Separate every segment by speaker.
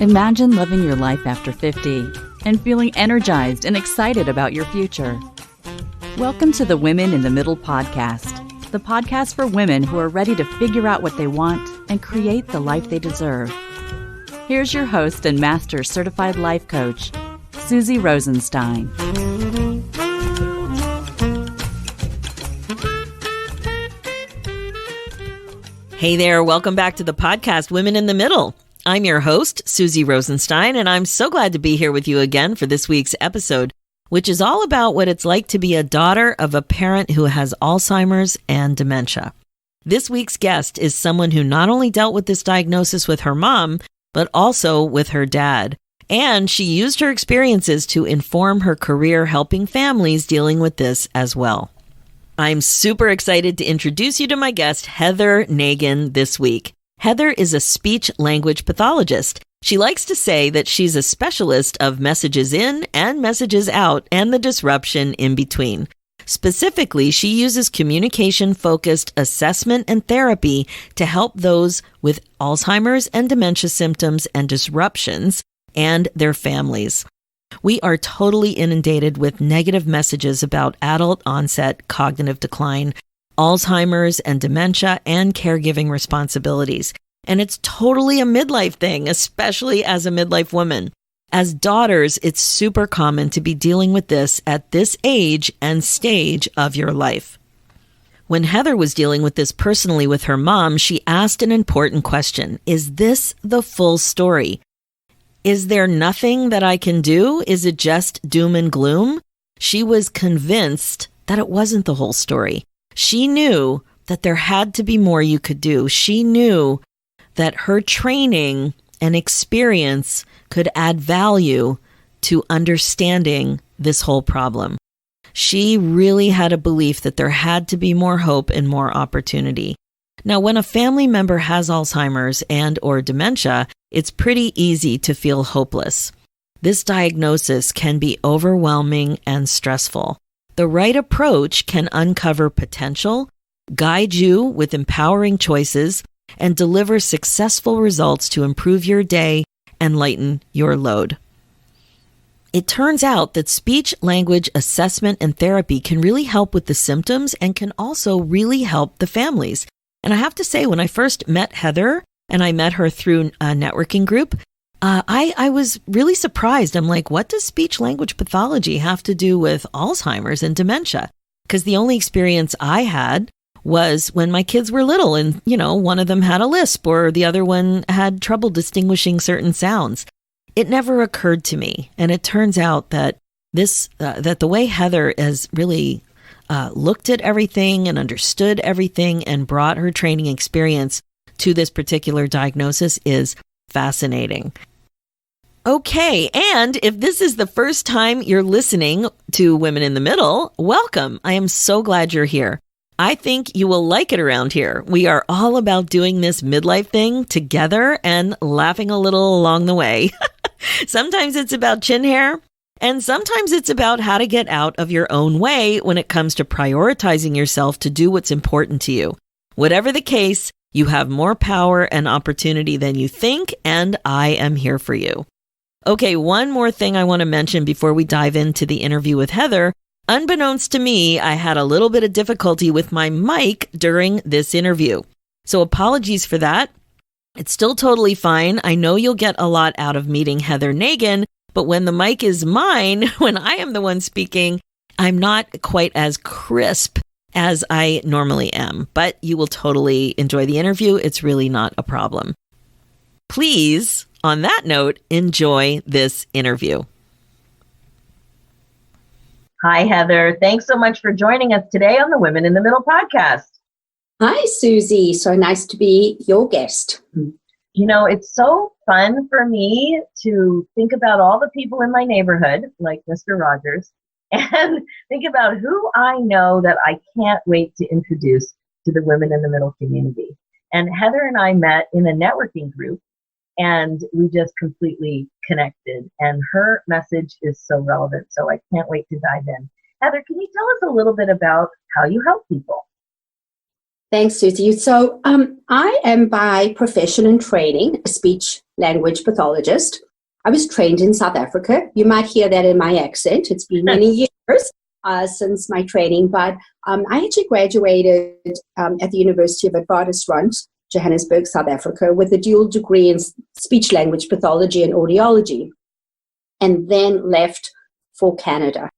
Speaker 1: Imagine living your life after 50 and feeling energized and excited about your future. Welcome to the Women in the Middle podcast, the podcast for women who are ready to figure out what they want and create the life they deserve. Here's your host and master certified life coach, Susie Rosenstein.
Speaker 2: Hey there, welcome back to the podcast, Women in the Middle. I'm your host, Susie Rosenstein, and I'm so glad to be here with you again for this week's episode, which is all about what it's like to be a daughter of a parent who has Alzheimer's and dementia. This week's guest is someone who not only dealt with this diagnosis with her mom, but also with her dad. And she used her experiences to inform her career helping families dealing with this as well. I'm super excited to introduce you to my guest, Heather Negin, this week. Heather is a speech language pathologist. She likes to say that she's a specialist of messages in and messages out and the disruption in between. Specifically, she uses communication-focused assessment and therapy to help those with Alzheimer's and dementia symptoms and disruptions and their families. We are totally inundated with negative messages about adult onset cognitive decline, Alzheimer's and dementia, and caregiving responsibilities. And it's totally a midlife thing, especially as a midlife woman. As daughters, it's super common to be dealing with this at this age and stage of your life. When Heather was dealing with this personally with her mom, she asked an important question. Is this the full story? Is there nothing that I can do? Is it just doom and gloom? She was convinced that it wasn't the whole story. She knew that there had to be more you could do. She knew that her training and experience could add value to understanding this whole problem. She really had a belief that there had to be more hope and more opportunity. Now, when a family member has Alzheimer's and or dementia, it's pretty easy to feel hopeless. This diagnosis can be overwhelming and stressful. The right approach can uncover potential, guide you with empowering choices, and deliver successful results to improve your day and lighten your load. It turns out that speech language assessment and therapy can really help with the symptoms and can also really help the families. And I have to say, when I first met Heather, and I met her through a networking group, I was really surprised. I'm like, what does speech language pathology have to do with Alzheimer's and dementia? Because the only experience I had was when my kids were little and, one of them had a lisp or the other one had trouble distinguishing certain sounds. It never occurred to me. And it turns out that that the way Heather has really looked at everything and understood everything and brought her training experience to this particular diagnosis is fascinating. Okay, and if this is the first time you're listening to Women in the Middle, welcome. I am so glad you're here. I think you will like it around here. We are all about doing this midlife thing together and laughing a little along the way. Sometimes it's about chin hair, and sometimes it's about how to get out of your own way when it comes to prioritizing yourself to do what's important to you. Whatever the case, you have more power and opportunity than you think, and I am here for you. Okay, one more thing I want to mention before we dive into the interview with Heather. Unbeknownst to me, I had a little bit of difficulty with my mic during this interview. So apologies for that. It's still totally fine. I know you'll get a lot out of meeting Heather Negin, but when the mic is mine, when I am the one speaking, I'm not quite as crisp as I normally am, but you will totally enjoy the interview. It's really not a problem. Please, on that note, enjoy this interview.
Speaker 3: Hi, Heather. Thanks so much for joining us today on the Women in the Middle podcast.
Speaker 4: Hi, Susie. So nice to be your guest.
Speaker 3: It's so fun for me to think about all the people in my neighborhood, like Mr. Rogers, and think about who I know that I can't wait to introduce to the Women in the Middle community. And Heather and I met in a networking group, and we just completely connected. And her message is so relevant, so I can't wait to dive in. Heather, can you tell us a little bit about how you help people?
Speaker 4: Thanks, Susie. So I am by profession and training a speech language pathologist. I was trained in South Africa. You might hear that in my accent. It's been many years since my training, but I actually graduated at the University of Witwatersrand, Johannesburg, South Africa, with a dual degree in speech language pathology and audiology, and then left for Canada.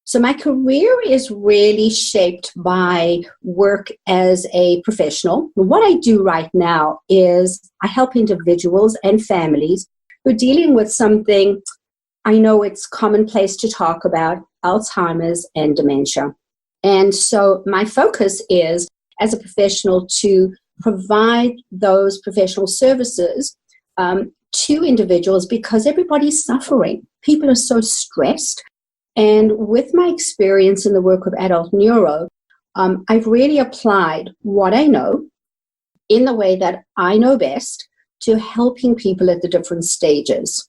Speaker 4: So my career is really shaped by work as a professional. What I do right now is I help individuals and families who are dealing with something I know it's commonplace to talk about, Alzheimer's and dementia. And so my focus is, as a professional, to provide those professional services to individuals because everybody's suffering. People are so stressed. And with my experience in the work of adult neuro, I've really applied what I know in the way that I know best to helping people at the different stages.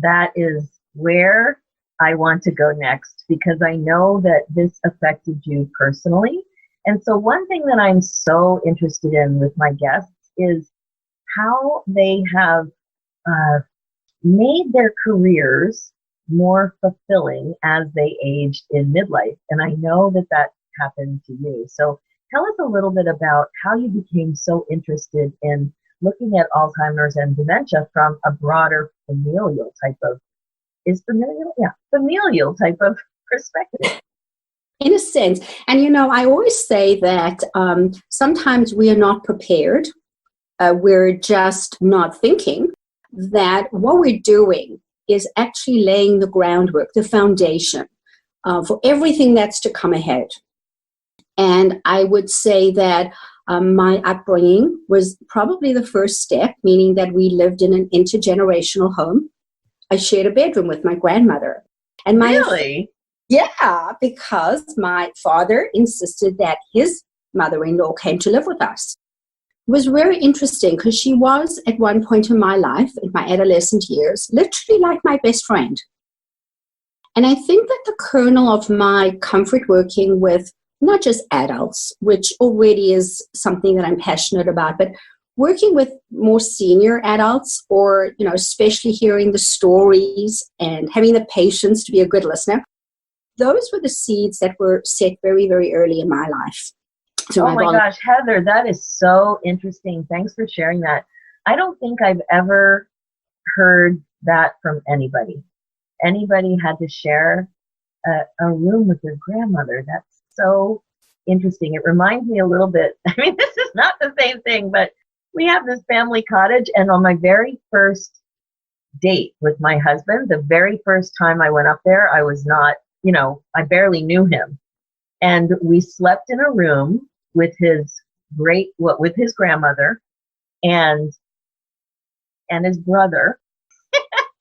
Speaker 3: That is where I want to go next, because I know that this affected you personally. And so one thing that I'm so interested in with my guests is how they have made their careers more fulfilling as they aged in midlife. And I know that that happened to you. So tell us a little bit about how you became so interested in looking at Alzheimer's and dementia from a broader familial type of, familial type of perspective.
Speaker 4: In a sense. And, I always say that sometimes we are not prepared. We're just not thinking that what we're doing is actually laying the groundwork, the foundation for everything that's to come ahead. And I would say that my upbringing was probably the first step, meaning that we lived in an intergenerational home. I shared a bedroom with my grandmother. And
Speaker 3: Really?
Speaker 4: Yeah, because my father insisted that his mother-in-law came to live with us. It was very interesting because she was, at one point in my life, in my adolescent years, literally like my best friend. And I think that the kernel of my comfort working with not just adults, which already is something that I'm passionate about, but working with more senior adults, or, especially hearing the stories and having the patience to be a good listener, those were the seeds that were set very, very early in my life. So
Speaker 3: oh my gosh, Heather, that is so interesting. Thanks for sharing that. I don't think I've ever heard that from anybody. Anybody had to share a room with their grandmother. That's so interesting. It reminds me a little bit, this is not the same thing, but we have this family cottage, and on my very first date with my husband, the very first time I went up there, I was not, I barely knew him. And we slept in a room with his grandmother and his brother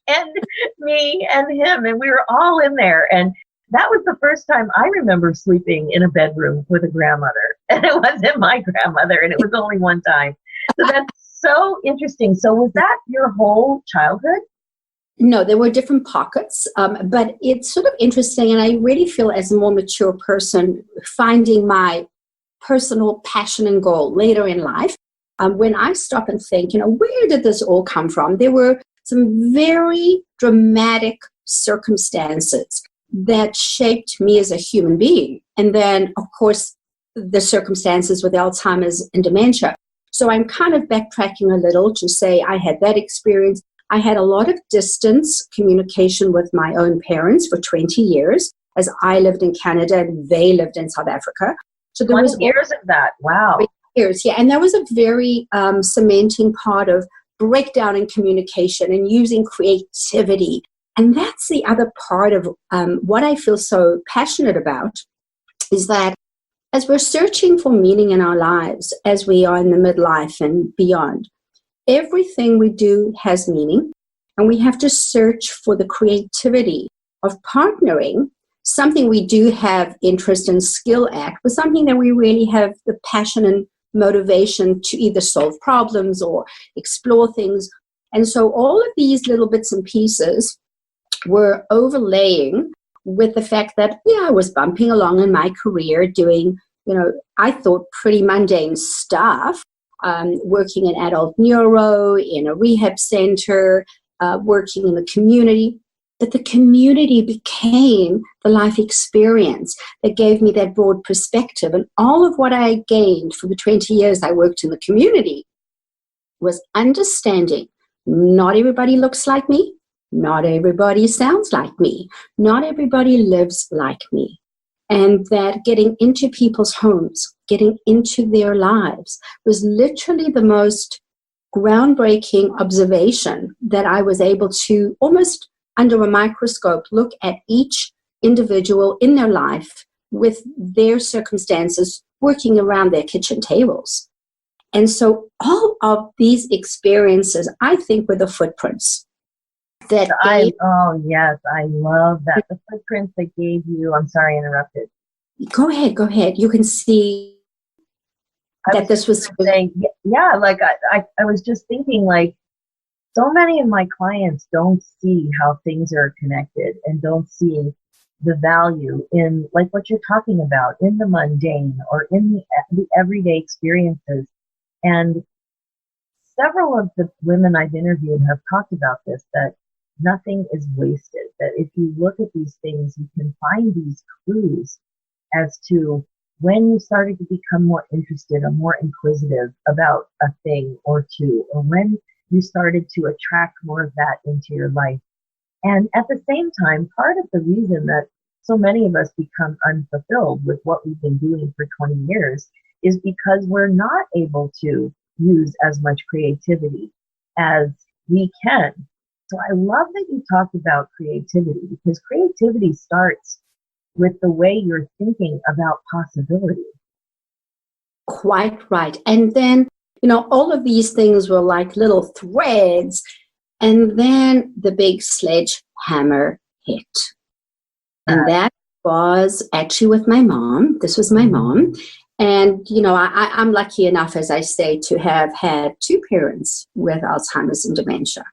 Speaker 3: and me and him, and we were all in there. And that was the first time I remember sleeping in a bedroom with a grandmother, and it wasn't my grandmother, and it was only one time. So that's so interesting. So was that your whole childhood?
Speaker 4: No, there were different pockets, but it's sort of interesting, and I really feel as a more mature person, finding my personal passion and goal later in life, when I stop and think, where did this all come from? There were some very dramatic circumstances that shaped me as a human being. And then, of course, the circumstances with Alzheimer's and dementia. So I'm kind of backtracking a little to say I had that experience. I had a lot of distance communication with my own parents for 20 years, as I lived in Canada and they lived in South Africa. So there
Speaker 3: 20
Speaker 4: was
Speaker 3: years of that. Wow.
Speaker 4: Years, yeah. And that was a very cementing part of breakdown in communication and using creativity. And that's the other part of what I feel so passionate about, is that as we're searching for meaning in our lives, as we are in the midlife and beyond, everything we do has meaning, and we have to search for the creativity of partnering something we do have interest and skill at with something that we really have the passion and motivation to either solve problems or explore things. And so all of these little bits and pieces were overlaying with the fact that, I was bumping along in my career doing, I thought pretty mundane stuff, working in adult neuro, in a rehab center, working in the community. But the community became the life experience that gave me that broad perspective. And all of what I gained for the 20 years I worked in the community was understanding not everybody looks like me, not everybody sounds like me, not everybody lives like me. And that getting into people's homes, getting into their lives was literally the most groundbreaking observation that I was able to almost under a microscope look at each individual in their life with their circumstances working around their kitchen tables. And so all of these experiences, I think, were the footprints that
Speaker 3: oh yes, I love that. The footprints they gave you. I'm sorry, I interrupted.
Speaker 4: Go ahead. You can see that this was
Speaker 3: saying, yeah, like I was just thinking, like, so many of my clients don't see how things are connected and don't see the value in, like what you're talking about, in the mundane or in the everyday experiences. And several of the women I've interviewed have talked about this, that nothing is wasted, that if you look at these things, you can find these clues as to when you started to become more interested or more inquisitive about a thing or two, or when you started to attract more of that into your life. And at the same time, part of the reason that so many of us become unfulfilled with what we've been doing for 20 years is because we're not able to use as much creativity as we can. So I love that you talked about creativity, because creativity starts with the way you're thinking about possibility.
Speaker 4: Quite right. And then, all of these things were like little threads. And then the big sledgehammer hit. And that was actually with my mom. This was my mom. And, I'm lucky enough, as I say, to have had two parents with Alzheimer's and dementia,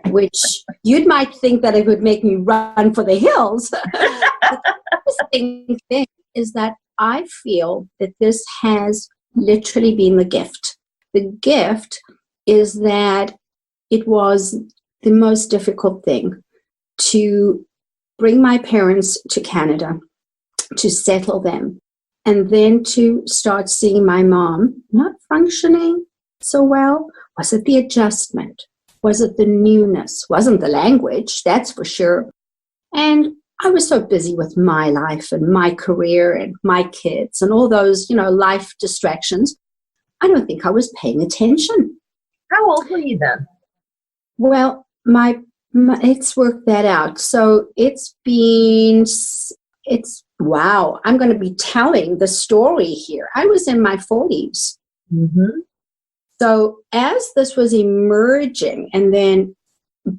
Speaker 4: which you might think that it would make me run for the hills. The interesting thing is that I feel that this has literally been the gift. The gift is that it was the most difficult thing to bring my parents to Canada, to settle them, and then to start seeing my mom not functioning so well. Was it the adjustment? Was it the newness? Wasn't the language, that's for sure. And I was so busy with my life and my career and my kids and all those, life distractions. I don't think I was paying attention.
Speaker 3: How old were you then?
Speaker 4: Well, it's worked that out. So wow, I'm going to be telling the story here. I was in my 40s.
Speaker 3: Mm-hmm.
Speaker 4: So as this was emerging and then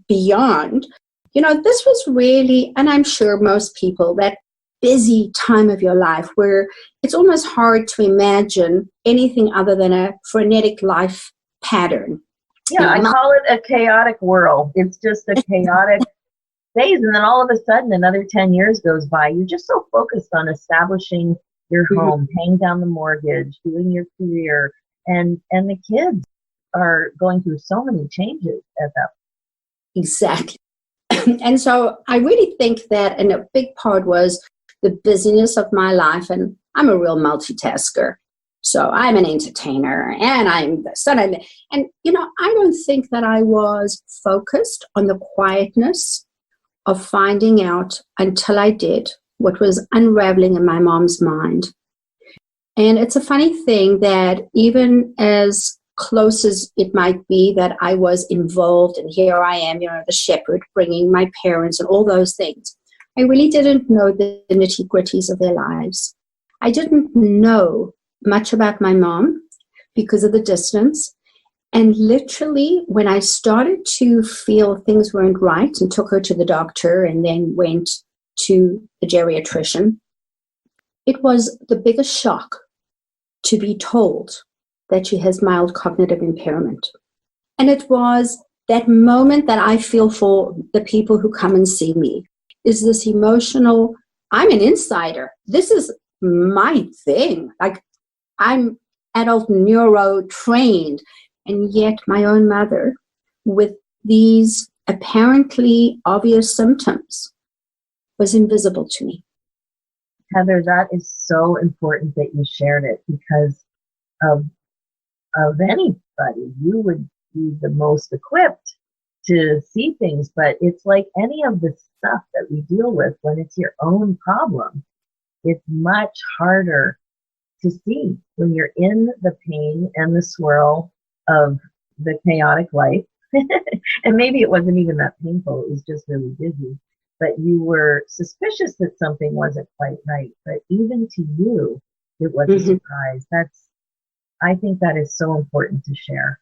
Speaker 4: beyond, this was really, and I'm sure most people, that busy time of your life where it's almost hard to imagine anything other than a frenetic life pattern.
Speaker 3: Yeah, I call it a chaotic world. It's just a chaotic phase. And then all of a sudden, another 10 years goes by. You're just so focused on establishing your home, paying down the mortgage, doing your career. And the kids are going through so many changes at that point.
Speaker 4: Exactly. And so I really think that, and a big part was the busyness of my life. And I'm a real multitasker. So I'm an entertainer and I'm the son. And, I don't think that I was focused on the quietness of finding out until I did what was unraveling in my mom's mind. And it's a funny thing that even as close as it might be that I was involved, and here I am, the shepherd bringing my parents and all those things, I really didn't know the nitty-gritties of their lives. I didn't know much about my mom because of the distance. And literally, when I started to feel things weren't right and took her to the doctor and then went to the geriatrician, it was the biggest shock to be told that she has mild cognitive impairment. And it was that moment that I feel for the people who come and see me, is this emotional, I'm an insider. This is my thing. Like, I'm adult neuro trained, and yet my own mother with these apparently obvious symptoms was invisible to me.
Speaker 3: Heather, that is so important that you shared it, because of anybody, you would be the most equipped to see things, but it's like any of the stuff that we deal with when it's your own problem, it's much harder to see when you're in the pain and the swirl of the chaotic life. And maybe it wasn't even that painful, it was just really busy. But you were suspicious that something wasn't quite right. But even to you, it was a surprise. I think that is so important to share.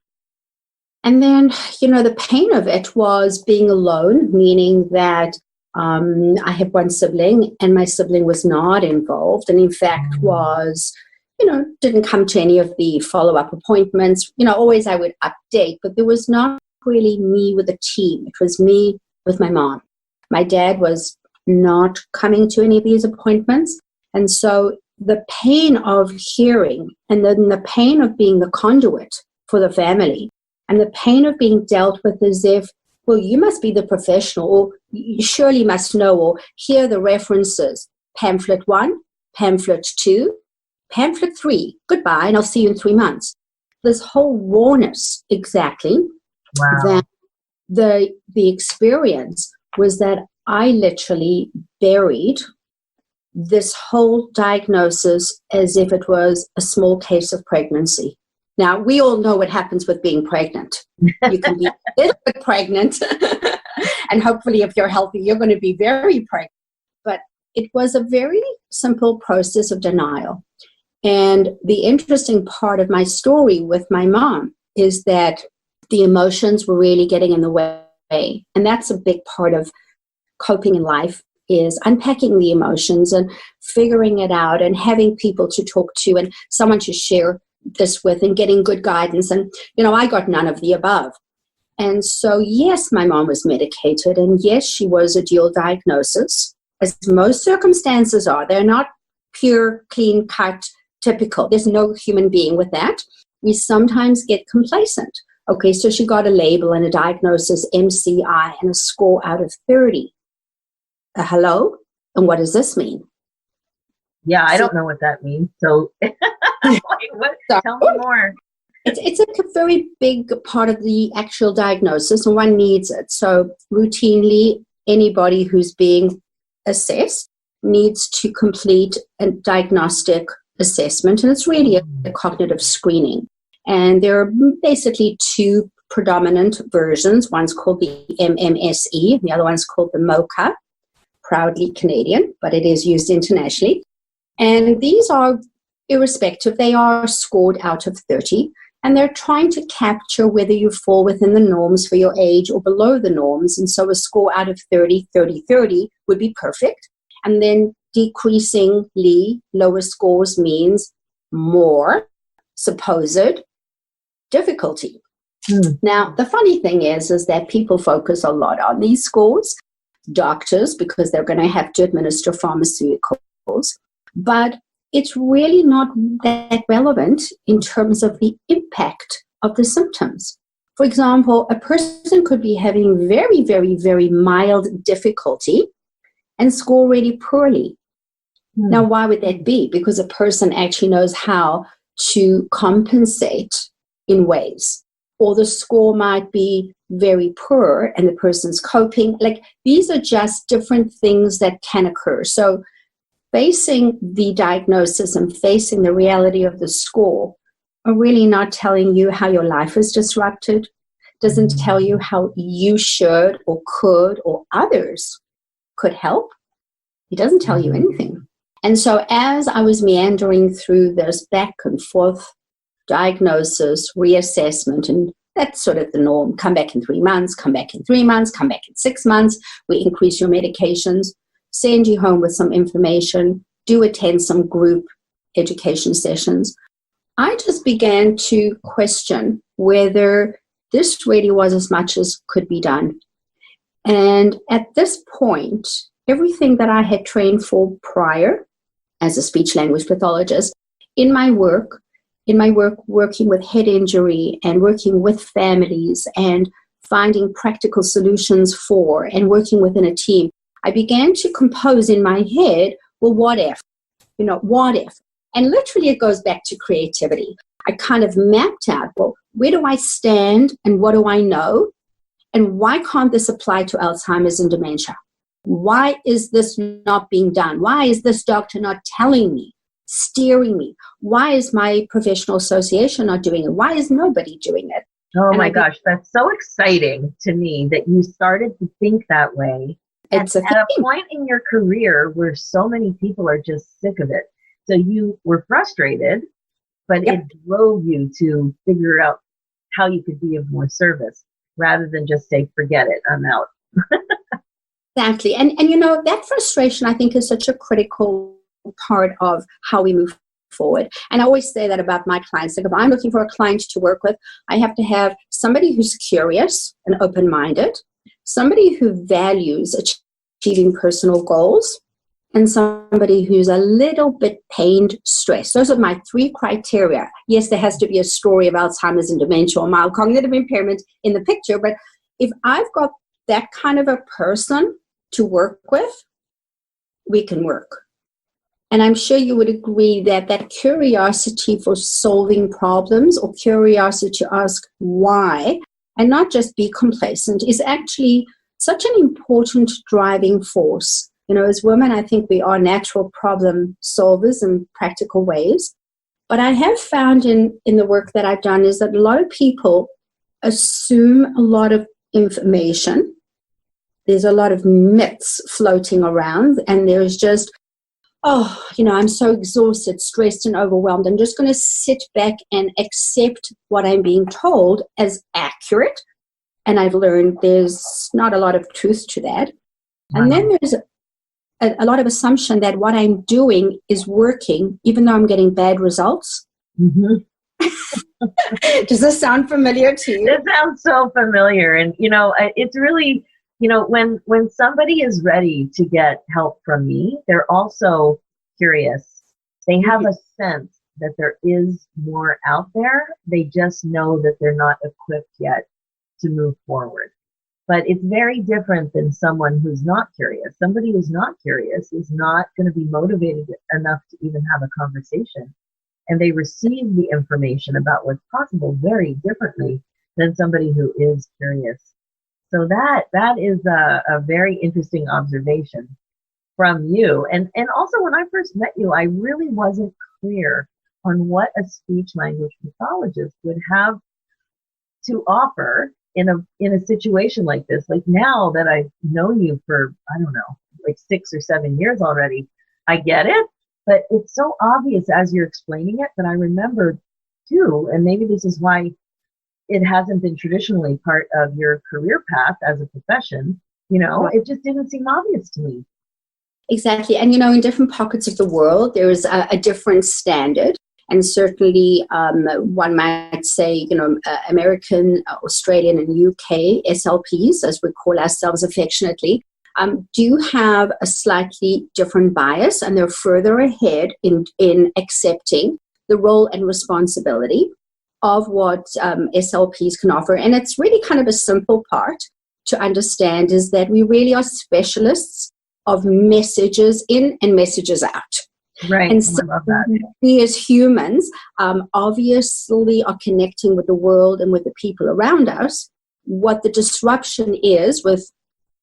Speaker 4: And then, the pain of it was being alone, meaning that I had one sibling and my sibling was not involved. And in fact was, didn't come to any of the follow-up appointments. Always I would update, but there was not really me with a team. It was me with my mom. My dad was not coming to any of these appointments. And so the pain of hearing, and then the pain of being the conduit for the family, and the pain of being dealt with as if, well, you must be the professional, or you surely must know, or hear the references. Pamphlet 1, pamphlet 2, pamphlet 3, goodbye, and I'll see you in 3 months. This whole rawness, exactly.
Speaker 3: Wow.
Speaker 4: That the experience was that I literally buried this whole diagnosis as if it was a small case of pregnancy. Now, we all know what happens with being pregnant. You can be a little bit pregnant, and hopefully if you're healthy, you're going to be very pregnant. But it was a very simple process of denial. And the interesting part of my story with my mom is that the emotions were really getting in the way. And that's a big part of coping in life, is unpacking the emotions and figuring it out and having people to talk to and someone to share this with and getting good guidance. And, I got none of the above. And so, yes, my mom was medicated, and yes, she was a dual diagnosis, as most circumstances are. They're not pure, clean cut, typical. There's no human being with that. We sometimes get complacent. Okay, so she got a label and a diagnosis, MCI, and a score out of 30. Hello? And what does this mean?
Speaker 3: Yeah, I don't know what that means. So, tell me more.
Speaker 4: It's a very big part of the actual diagnosis, and one needs it. So routinely, anybody who's being assessed needs to complete a diagnostic assessment, and it's really a cognitive screening. And there are basically two predominant versions. One's called the MMSE, the other one's called the MOCA, proudly Canadian, but it is used internationally. And these are irrespective. They are scored out of 30, and they're trying to capture whether you fall within the norms for your age or below the norms. And so a score out of 30, 30, 30 would be perfect. And then decreasingly lower scores means more supposed difficulty. Now, the funny thing is that people focus a lot on these scores, doctors, because they're going to have to administer pharmaceuticals, but it's really not that relevant in terms of the impact of the symptoms. For example, a person could be having very, very, very mild difficulty and score really poorly. Now, why would that be? Because a person actually knows how to compensate in ways, or the score might be very poor and the person's coping. Like, these are just different things that can occur. So facing the diagnosis and facing the reality of the score are really not telling you how your life is disrupted, doesn't tell you how you should or could or others could help. It doesn't tell you anything. And so as I was meandering through this back and forth diagnosis, reassessment, and that's sort of the norm. Come back in 3 months, come back in 3 months, come back in 6 months. We increase your medications, send you home with some information, do attend some group education sessions. I just began to question whether this really was as much as could be done. And at this point, everything that I had trained for prior as a speech language pathologist. In my work, working with head injury and working with families and finding practical solutions for and working within a team, I began to compose in my head, well, what if? What if? And literally it goes back to creativity. I kind of mapped out, well, where do I stand and what do I know? And why can't this apply to Alzheimer's and dementia? Why is this not being done? Why is this doctor not telling me, steering me? Why is my professional association not doing it? Why is nobody doing it?
Speaker 3: Oh my gosh, that's so exciting to me that you started to think that way. At a point in your career where so many people are just sick of it. So you were frustrated, but it drove you to figure out how you could be of more service rather than just say, forget it, I'm out.
Speaker 4: Exactly. And that frustration, I think, is such a critical part of how we move forward. And I always say that about my clients. Like if I'm looking for a client to work with, I have to have somebody who's curious and open-minded, somebody who values achieving personal goals, and somebody who's a little bit pained, stressed. Those are my 3 criteria. Yes, there has to be a story of Alzheimer's and dementia or mild cognitive impairment in the picture, but if I've got that kind of a person to work with, we can work. And I'm sure you would agree that that curiosity for solving problems or curiosity to ask why and not just be complacent is actually such an important driving force. As women, I think we are natural problem solvers in practical ways. But I have found in the work that I've done is that a lot of people assume a lot of information. There's a lot of myths floating around, and there's just, I'm so exhausted, stressed, and overwhelmed. I'm just going to sit back and accept what I'm being told as accurate. And I've learned there's not a lot of truth to that. And then there's a lot of assumption that what I'm doing is working, even though I'm getting bad results. Mm-hmm. Does this sound familiar to you?
Speaker 3: It sounds so familiar. And, it's really, when somebody is ready to get help from me, they're also curious. They have a sense that there is more out there. They just know that they're not equipped yet to move forward. But it's very different than someone who's not curious. Somebody who's not curious is not going to be motivated enough to even have a conversation. And they receive the information about what's possible very differently than somebody who is curious. So that is a very interesting observation from you. And also when I first met you, I really wasn't clear on what a speech language pathologist would have to offer in a situation like this. Like now that I've known you for, I don't know, like 6 or 7 years already, I get it, but it's so obvious as you're explaining it that I remember too, and maybe this is why it hasn't been traditionally part of your career path as a profession, it just didn't seem obvious to me.
Speaker 4: Exactly. And, in different pockets of the world, there is a different standard. And certainly one might say, American, Australian, and UK SLPs, as we call ourselves affectionately, do have a slightly different bias, and they're further ahead in accepting the role and responsibility of what SLPs can offer. And it's really kind of a simple part to understand is that we really are specialists of messages in and messages out.
Speaker 3: Right.
Speaker 4: And so we as humans obviously are connecting with the world and with the people around us. What the disruption is with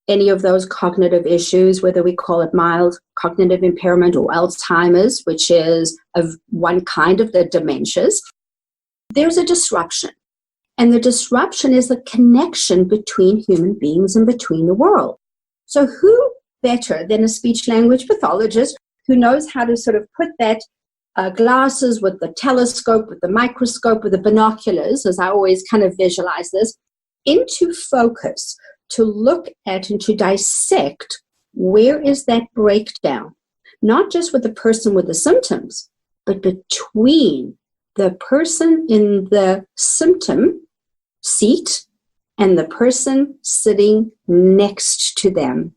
Speaker 4: any of those cognitive issues, whether we call it mild cognitive impairment or Alzheimer's, which is of one kind of the dementias, there's a disruption. And the disruption is the connection between human beings and between the world. So who better than a speech language pathologist who knows how to sort of put that glasses with the telescope, with the microscope, with the binoculars, as I always kind of visualize this, into focus to look at and to dissect where is that breakdown, not just with the person with the symptoms, but between the person in the symptom seat and the person sitting next to them.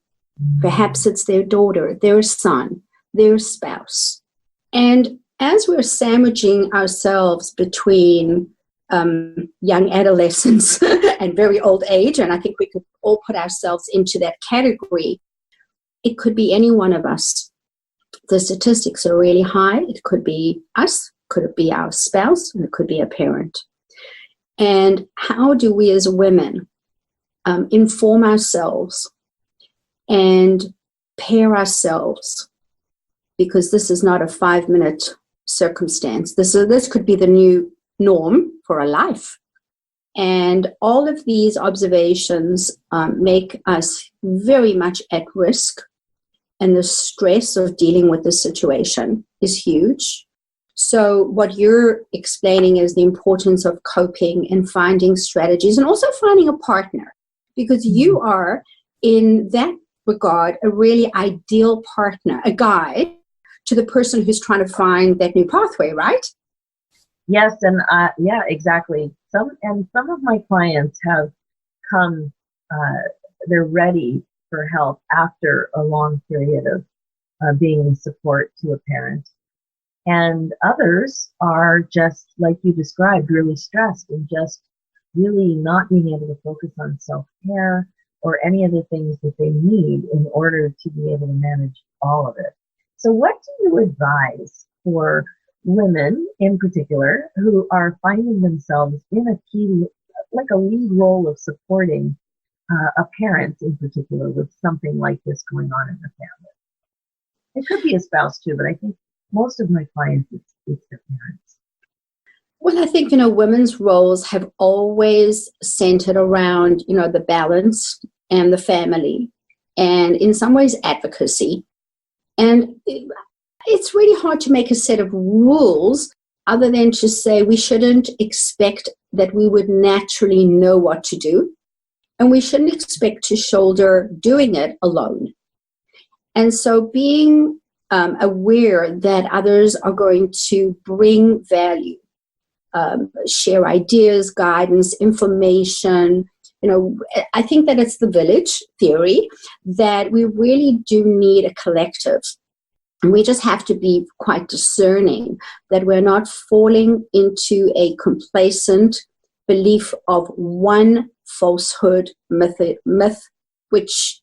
Speaker 4: Perhaps it's their daughter, their son, their spouse, And as we're sandwiching ourselves between young adolescence and very old age, and I think we could all put ourselves into that category, it could be any one of us. The statistics are really high. It could be us, could be our spouse, and it could be a parent. And how do we as women inform ourselves and pair ourselves? Because this is not a 5-minute circumstance. This could be the new norm for a life. And all of these observations make us very much at risk. And the stress of dealing with the situation is huge. So what you're explaining is the importance of coping and finding strategies and also finding a partner, because you are, in that regard, a really ideal partner, a guide to the person who's trying to find that new pathway, right?
Speaker 3: Yes, and yeah, exactly. Some of my clients have come, they're ready for help after a long period of being in support to a parent. And others are just, like you described, really stressed and just really not being able to focus on self-care or any of the things that they need in order to be able to manage all of it. So what do you advise for women in particular who are finding themselves in a key, like a lead role of supporting a parent in particular with something like this going on in the family? It could be a spouse too, but I think most of my clients, it's their parents.
Speaker 4: Well, I think, women's roles have always centered around, the balance and the family, and in some ways advocacy. And it's really hard to make a set of rules other than to say we shouldn't expect that we would naturally know what to do, and we shouldn't expect to shoulder doing it alone. And so being aware that others are going to bring value, share ideas, guidance, information. I think that it's the village theory that we really do need a collective. And we just have to be quite discerning that we're not falling into a complacent belief of one falsehood myth, which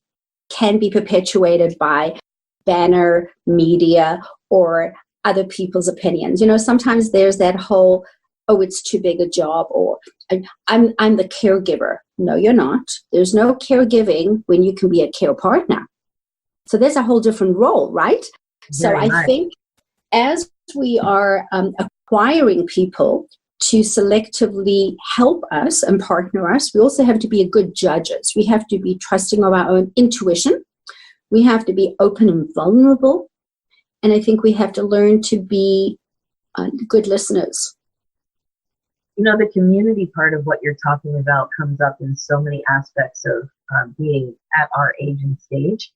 Speaker 4: can be perpetuated by banner media or other people's opinions. Sometimes there's that whole, oh, it's too big a job, or I'm the caregiver. No, you're not. There's no caregiving when you can be a care partner. So there's a whole different role, right? So I think as we are acquiring people to selectively help us and partner us, we also have to be good judges. We have to be trusting of our own intuition. We have to be open and vulnerable. And I think we have to learn to be good listeners.
Speaker 3: The community part of what you're talking about comes up in so many aspects of being at our age and stage.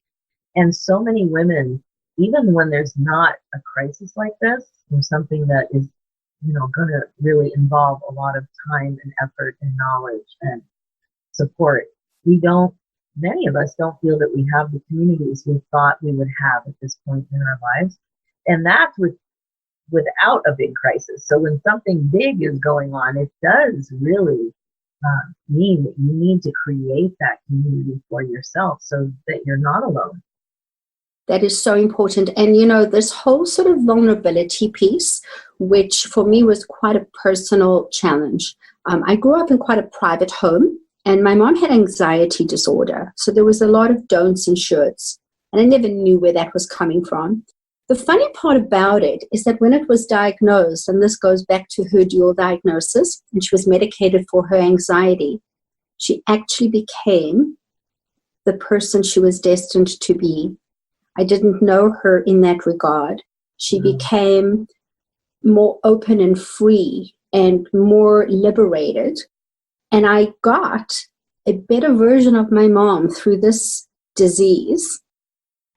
Speaker 3: And so many women, even when there's not a crisis like this, or something that is, going to really involve a lot of time and effort and knowledge and support, many of us don't feel that we have the communities we thought we would have at this point in our lives. And that's without a big crisis. So when something big is going on, it does really mean that you need to create that community for yourself so that you're not alone.
Speaker 4: That is so important. And, this whole sort of vulnerability piece, which for me was quite a personal challenge. I grew up in quite a private home, and my mom had anxiety disorder. So there was a lot of don'ts and shoulds. And I never knew where that was coming from. The funny part about it is that when it was diagnosed, and this goes back to her dual diagnosis, and she was medicated for her anxiety, she actually became the person she was destined to be. I didn't know her in that regard. She became more open and free and more liberated. And I got a better version of my mom through this disease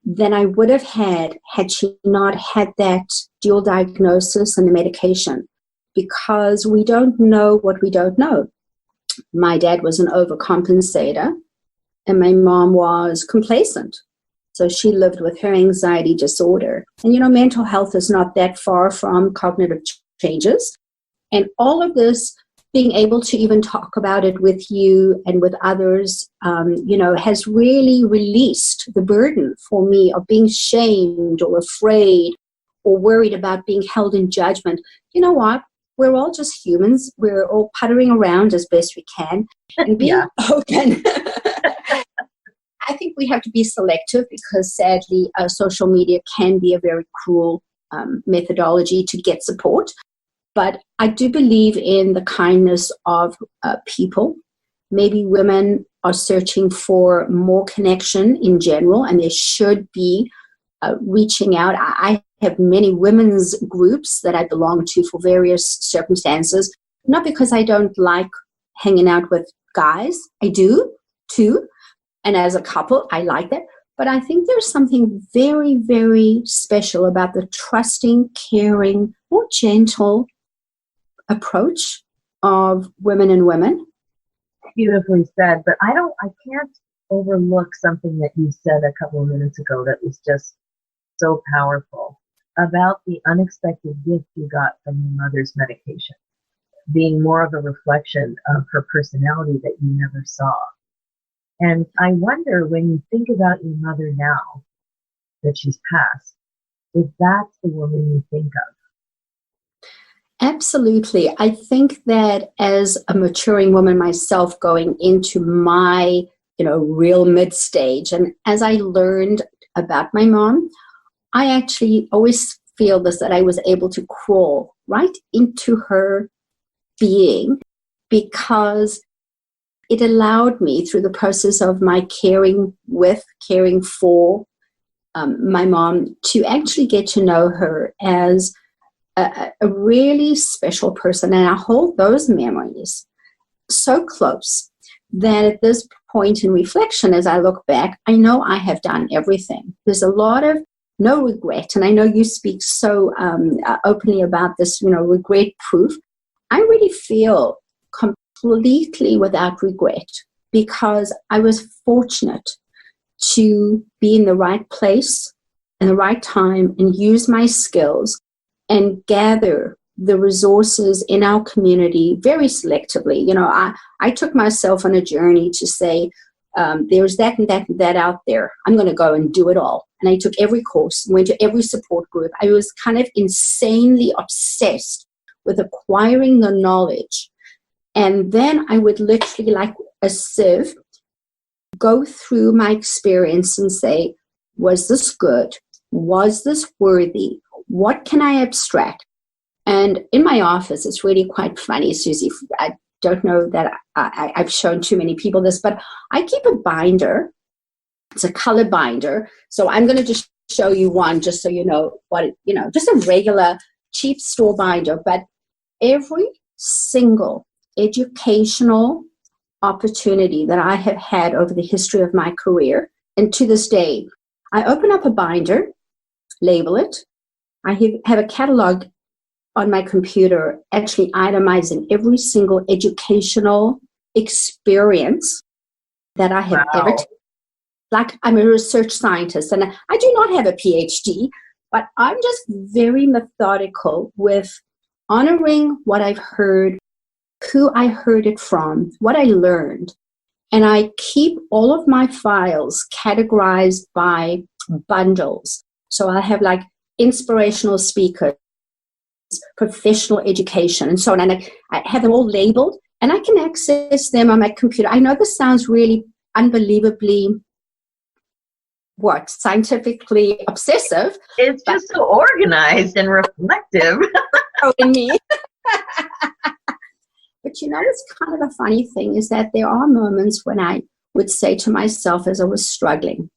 Speaker 4: than I would have had she not had that dual diagnosis and the medication, because we don't know what we don't know. My dad was an overcompensator and my mom was complacent. So she lived with her anxiety disorder. And, mental health is not that far from cognitive changes. And all of this, being able to even talk about it with you and with others, has really released the burden for me of being shamed or afraid or worried about being held in judgment. You know what? We're all just humans. We're all puttering around as best we can and being open. I think we have to be selective because sadly, social media can be a very cruel methodology to get support. But I do believe in the kindness of people. Maybe women are searching for more connection in general, and they should be reaching out. I have many women's groups that I belong to for various circumstances, not because I don't like hanging out with guys. I do, too. And as a couple, I like that. But I think there's something very, very special about the trusting, caring, more gentle approach of women and women.
Speaker 3: Beautifully said, but I can't overlook something that you said a couple of minutes ago that was just so powerful about the unexpected gift you got from your mother's medication, being more of a reflection of her personality that you never saw. And I wonder, when you think about your mother now that she's passed, if that's the woman you think of.
Speaker 4: Absolutely. I think that as a maturing woman myself going into my, real mid-stage, and as I learned about my mom, I actually always feel this, that I was able to crawl right into her being because it allowed me through the process of my caring for my mom to actually get to know her as a really special person. And I hold those memories so close that at this point in reflection, as I look back, I know I have done everything. There's a lot of no regret. And I know you speak so openly about this, regret proof. I really feel completely without regret because I was fortunate to be in the right place in the right time and use my skills and gather the resources in our community very selectively. I took myself on a journey to say, there's that and that and that out there. I'm going to go and do it all. And I took every course, went to every support group. I was kind of insanely obsessed with acquiring the knowledge. And then I would literally, like a sieve, go through my experience and say, was this good? Was this worthy? What can I abstract? And in my office, it's really quite funny, Susie. I don't know that I've shown too many people this, but I keep a binder. It's a color binder. So I'm going to just show you one just so you know what, just a regular cheap store binder. But every single educational opportunity that I have had over the history of my career, and to this day, I open up a binder, label it. I have a catalog on my computer actually itemizing every single educational experience that I have ever taken. Like, I'm a research scientist and I do not have a PhD, but I'm just very methodical with honoring what I've heard, who I heard it from, what I learned. And I keep all of my files categorized by bundles. So I have like inspirational speakers, professional education, and so on. And I have them all labeled and I can access them on my computer. I know this sounds really unbelievably scientifically obsessive.
Speaker 3: It's just so organized and reflective.
Speaker 4: In me. But what's kind of a funny thing is that there are moments when I would say to myself as I was struggling,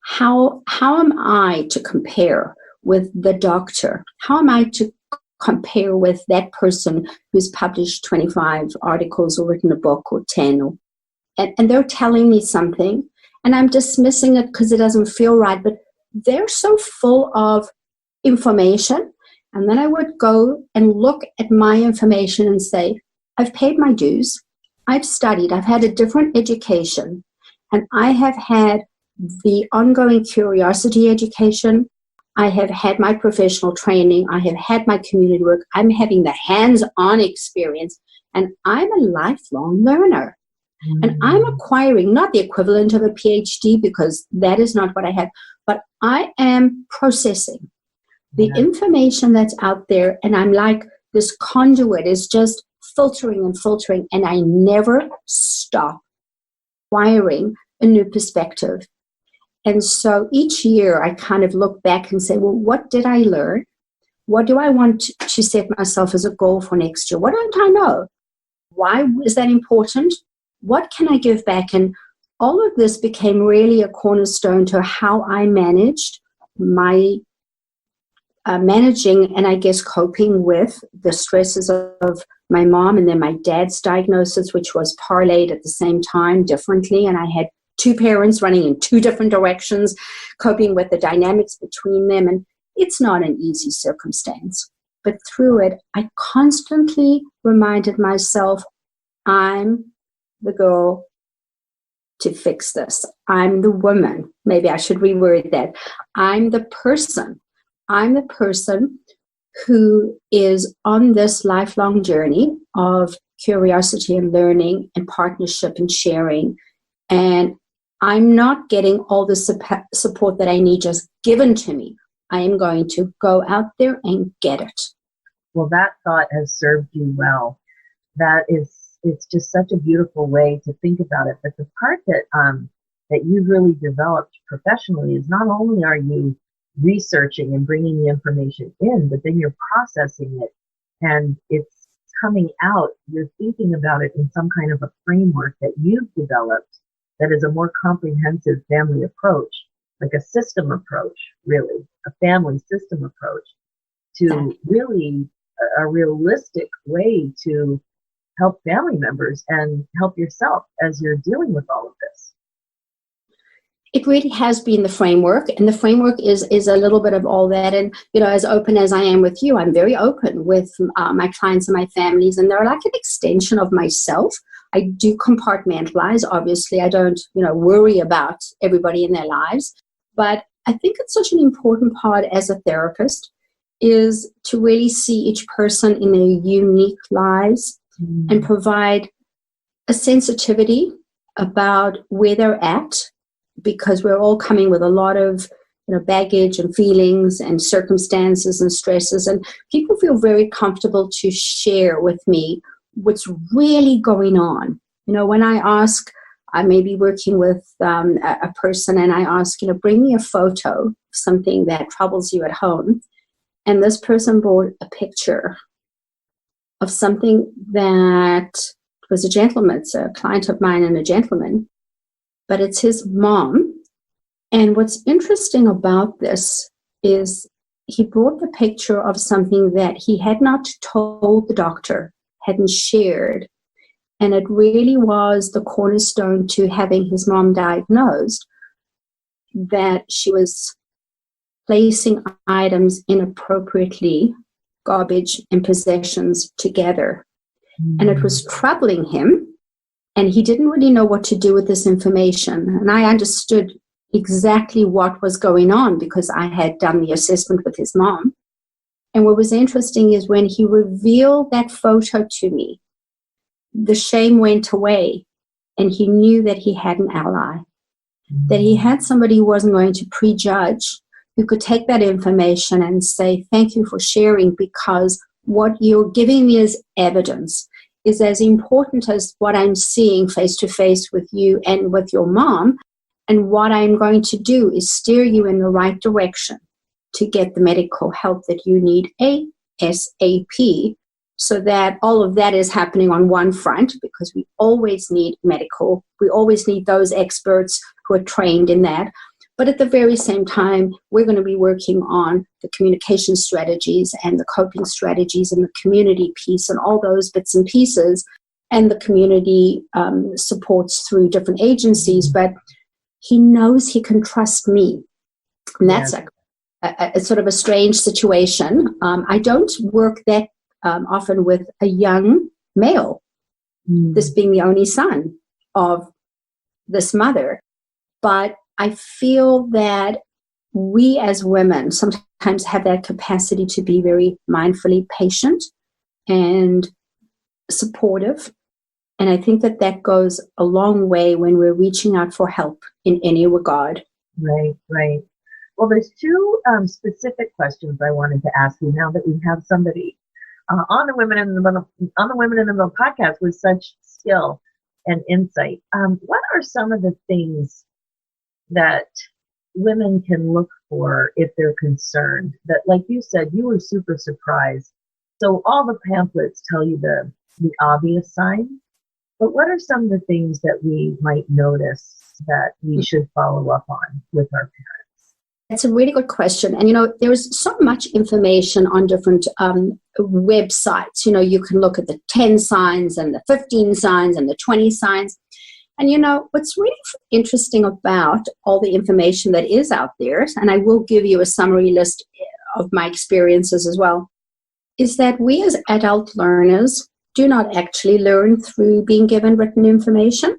Speaker 4: how am I to compare with the doctor? How am I to compare with that person who's published 25 articles or written a book or 10? And they're telling me something, and I'm dismissing it because it doesn't feel right, but they're so full of information. And then I would go and look at my information and say, I've paid my dues. I've studied. I've had a different education. And I have had the ongoing curiosity education. I have had my professional training. I have had my community work. I'm having the hands-on experience, and I'm a lifelong learner. And I'm acquiring not the equivalent of a PhD, because that is not what I have, but I am processing the information that's out there, and I'm like, this conduit is just filtering and filtering, and I never stop acquiring a new perspective. And so each year I kind of look back and say, well, what did I learn? What do I want to set myself as a goal for next year? What don't I know? Why is that important? What can I give back? And all of this became really a cornerstone to how I managed my managing and I guess coping with the stresses of my mom and then my dad's diagnosis, which was parlayed at the same time differently. And I had two parents running in two different directions, coping with the dynamics between them. And it's not an easy circumstance. But through it, I constantly reminded myself, I'm the girl to fix this. I'm the woman. Maybe I should reword that. I'm the person who is on this lifelong journey of curiosity and learning and partnership and sharing. And I'm not getting all the support that I need just given to me. I am going to go out there and get it.
Speaker 3: Well, that thought has served you well. It's just such a beautiful way to think about it. But the part that you really developed professionally is not only are you researching and bringing the information in, but then you're processing it and it's coming out. You're thinking about it in some kind of a framework that you've developed that is a more comprehensive family approach, like a system approach, really, a family system approach to really a realistic way to help family members and help yourself as you're dealing with all of this.
Speaker 4: It really has been the framework, and the framework is a little bit of all that. And, you know, as open as I am with you, I'm very open with my clients and my families, and they're like an extension of myself. I do compartmentalize. Obviously, I don't, worry about everybody in their lives. But I think it's such an important part as a therapist is to really see each person in their unique lives and provide a sensitivity about where they're at, because we're all coming with a lot of baggage and feelings and circumstances and stresses, and people feel very comfortable to share with me what's really going on. When I ask, I may be working with a person and I ask, bring me a photo of something that troubles you at home. And this person brought a picture of something that was a gentleman. It's a client of mine and a gentleman, but it's his mom. And what's interesting about this is he brought the picture of something that he had not told the doctor, hadn't shared. And it really was the cornerstone to having his mom diagnosed, that she was placing items inappropriately, garbage and possessions together. And it was troubling him, and he didn't really know what to do with this information. And I understood exactly what was going on because I had done the assessment with his mom. And what was interesting is when he revealed that photo to me, the shame went away, and he knew that he had an ally, that he had somebody who wasn't going to prejudge, who could take that information and say, thank you for sharing, because what you're giving me as evidence is as important as what I'm seeing face to face with you and with your mom. And what I'm going to do is steer you in the right direction to get the medical help that you need ASAP, so that all of that is happening on one front, because we always need we always need those experts who are trained in that. But at the very same time, we're going to be working on the communication strategies and the coping strategies and the community piece and all those bits and pieces, and the community supports through different agencies. But he knows he can trust me. And that's a sort of a strange situation. I don't work that often with a young male, this being the only son of this mother. But I feel that we as women sometimes have that capacity to be very mindfully patient and supportive. And I think that that goes a long way when we're reaching out for help in any regard.
Speaker 3: Right, right. Well, there's two specific questions I wanted to ask you now that we have somebody on the Women in the Middle podcast with such skill and insight. What are some of the things that women can look for if they're concerned? That, like you said, you were super surprised. So all the pamphlets tell you the obvious signs, but what are some of the things that we might notice that we should follow up on with our parents?
Speaker 4: That's a really good question. And, there's so much information on different websites. You can look at the 10 signs and the 15 signs and the 20 signs. And, what's really interesting about all the information that is out there, and I will give you a summary list of my experiences as well, is that we as adult learners do not actually learn through being given written information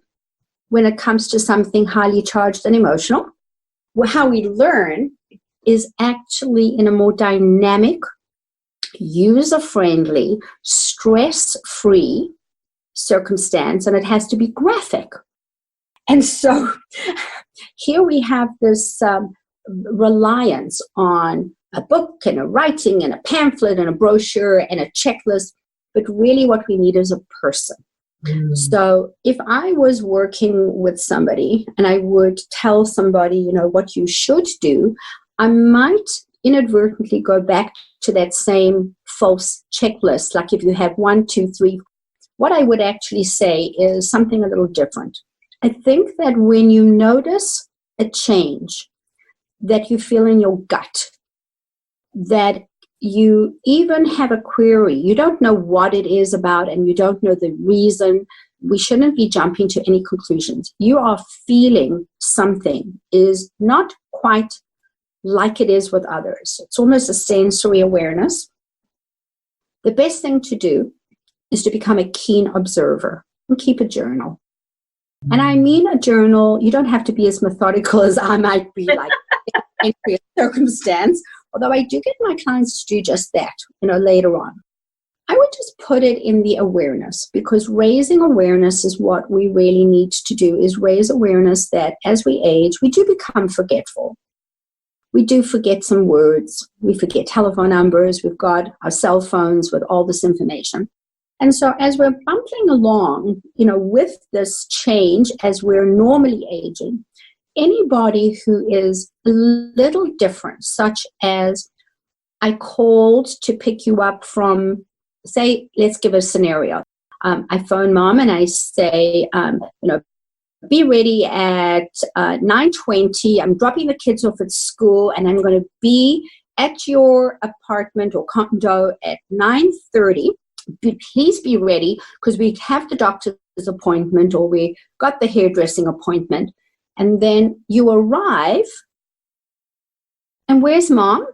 Speaker 4: when it comes to something highly charged and emotional. How we learn is actually in a more dynamic, user-friendly, stress-free circumstance, and it has to be graphic. And so here we have this reliance on a book and a writing and a pamphlet and a brochure and a checklist, but really what we need is a person. So if I was working with somebody and I would tell somebody, what you should do, I might inadvertently go back to that same false checklist. Like if you have 1, 2, 3, what I would actually say is something a little different. I think that when you notice a change that you feel in your gut, that you even have a query, you don't know what it is about and you don't know the reason, we shouldn't be jumping to any conclusions. You are feeling something is not quite like it is with others. It's almost a sensory awareness. The best thing to do is to become a keen observer and keep a journal. And I mean a journal, you don't have to be as methodical as I might be, like in every circumstance. Although I do get my clients to do just that, later on. I would just put it in the awareness, because raising awareness is what we really need to do, is raise awareness that as we age, we do become forgetful. We do forget some words. We forget telephone numbers. We've got our cell phones with all this information. And so as we're bumping along, with this change, as we're normally aging, anybody who is a little different, such as I called to pick you up from, say, let's give a scenario. I phone mom and I say, be ready at 9:20. I'm dropping the kids off at school and I'm going to be at your apartment or condo at 9:30. Please be ready because we have the doctor's appointment or we got the hairdressing appointment. And then you arrive, and where's mom?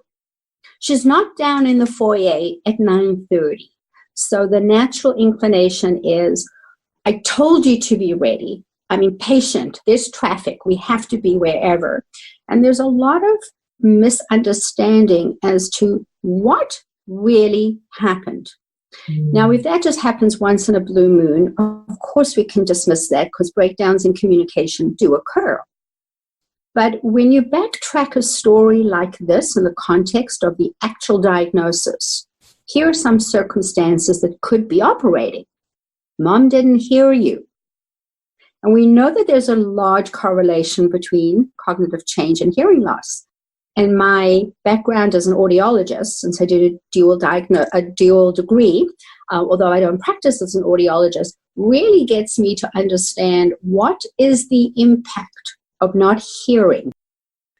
Speaker 4: She's not down in the foyer at 9:30. So the natural inclination is, I told you to be ready. I'm impatient. There's traffic. We have to be wherever. And there's a lot of misunderstanding as to what really happened. Now, if that just happens once in a blue moon, of course we can dismiss that because breakdowns in communication do occur. But when you backtrack a story like this in the context of the actual diagnosis, here are some circumstances that could be operating. Mom didn't hear you. And we know that there's a large correlation between cognitive change and hearing loss. And my background as an audiologist, since I did a dual degree, although I don't practice as an audiologist, really gets me to understand what is the impact of not hearing.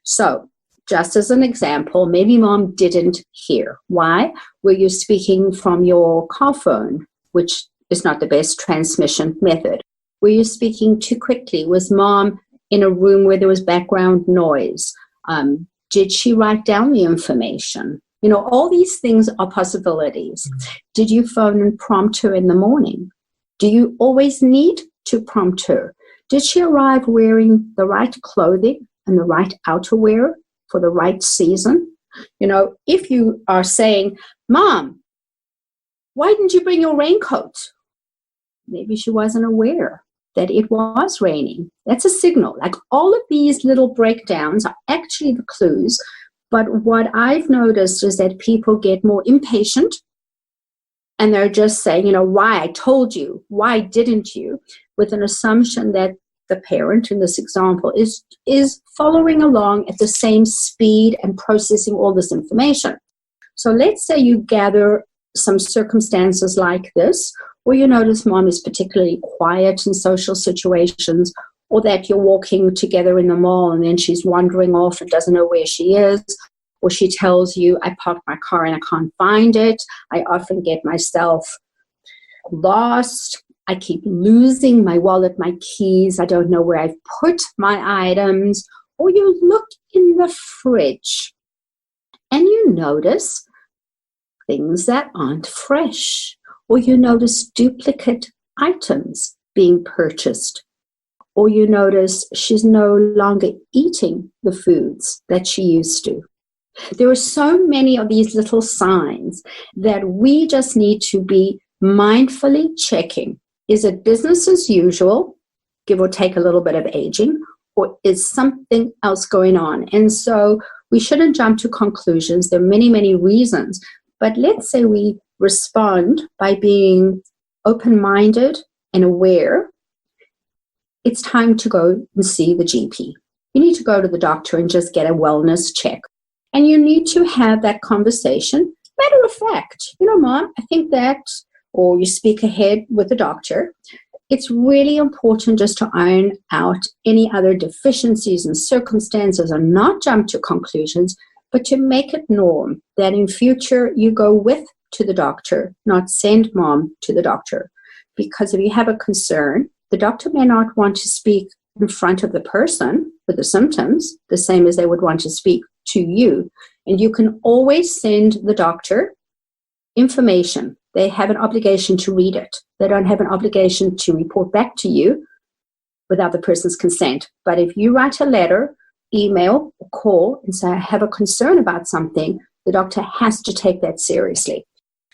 Speaker 4: So, just as an example, maybe mom didn't hear. Why? Were you speaking from your car phone, which is not the best transmission method? Were you speaking too quickly? Was mom in a room where there was background noise? Did she write down the information? All these things are possibilities. Did you phone and prompt her in the morning? Do you always need to prompt her? Did she arrive wearing the right clothing and the right outerwear for the right season. You know, if you are saying, Mom, why didn't you bring your raincoat? Maybe she wasn't aware that it was raining. That's a signal. Like, all of these little breakdowns are actually the clues. But what I've noticed is that people get more impatient, and they're just saying, you know, why? I told you. Why didn't you? With an assumption that the parent in this example is following along at the same speed and processing all this information. So let's say you gather some circumstances like this, or you notice Mom is particularly quiet in social situations, or that you're walking together in the mall and then she's wandering off and doesn't know where she is, or she tells you, I parked my car and I can't find it. I often get myself lost. I keep losing my wallet, my keys. I don't know where I've put my items. Or you look in the fridge and you notice things that aren't fresh. Or you notice duplicate items being purchased. Or you notice she's no longer eating the foods that she used to. There are so many of these little signs that we just need to be mindfully checking. Is it business as usual, give or take a little bit of aging, or is something else going on? And so we shouldn't jump to conclusions. There are many, many reasons. But let's say we respond by being open-minded and aware. It's time to go and see the GP. You need to go to the doctor and just get a wellness check. And you need to have that conversation. Matter of fact, you know, Mom, I think that, or you speak ahead with the doctor, it's really important just to iron out any other deficiencies and circumstances and not jump to conclusions, but to make it norm that in future you go with to the doctor, not send Mom to the doctor. Because if you have a concern, the doctor may not want to speak in front of the person with the symptoms, the same as they would want to speak to you. And you can always send the doctor information. They have an obligation to read it. They don't have an obligation to report back to you without the person's consent. But if you write a letter, email, or call and say, I have a concern about something, the doctor has to take that seriously.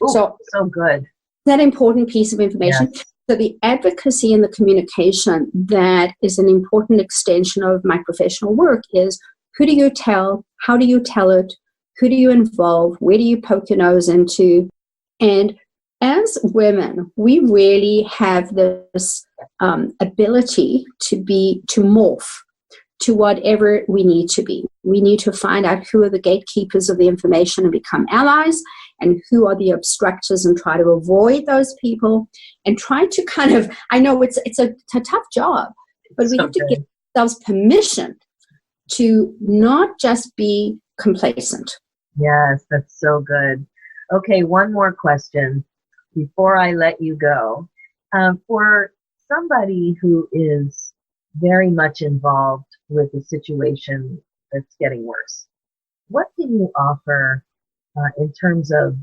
Speaker 3: Ooh, so good.
Speaker 4: That important piece of information. Yes. So the advocacy and the communication that is an important extension of my professional work is, who do you tell? How do you tell it? Who do you involve? Where do you poke your nose into? And as women, we really have this ability to morph to whatever we need to be. We need to find out who are the gatekeepers of the information and become allies, and who are the obstructors and try to avoid those people, and try to kind of, I know it's a tough job, but we have to give ourselves permission to not just be complacent.
Speaker 3: Yes, that's so good. Okay, one more question before I let you go. For somebody who is very much involved with a situation that's getting worse, what can you offer in terms of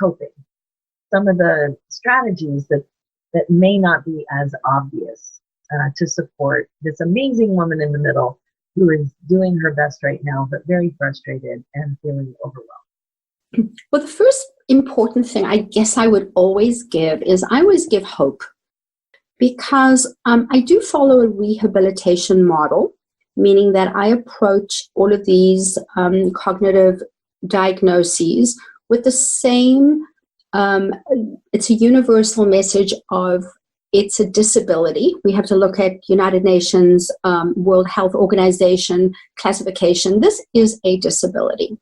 Speaker 3: coping? Some of the strategies that may not be as obvious to support this amazing woman in the middle who is doing her best right now, but very frustrated and feeling overwhelmed.
Speaker 4: Well, the first important thing I guess I would always give is I always give hope, because I do follow a rehabilitation model, meaning that I approach all of these cognitive diagnoses with the same, it's a universal message of it's a disability. We have to look at United Nations, World Health Organization classification. This is a disability.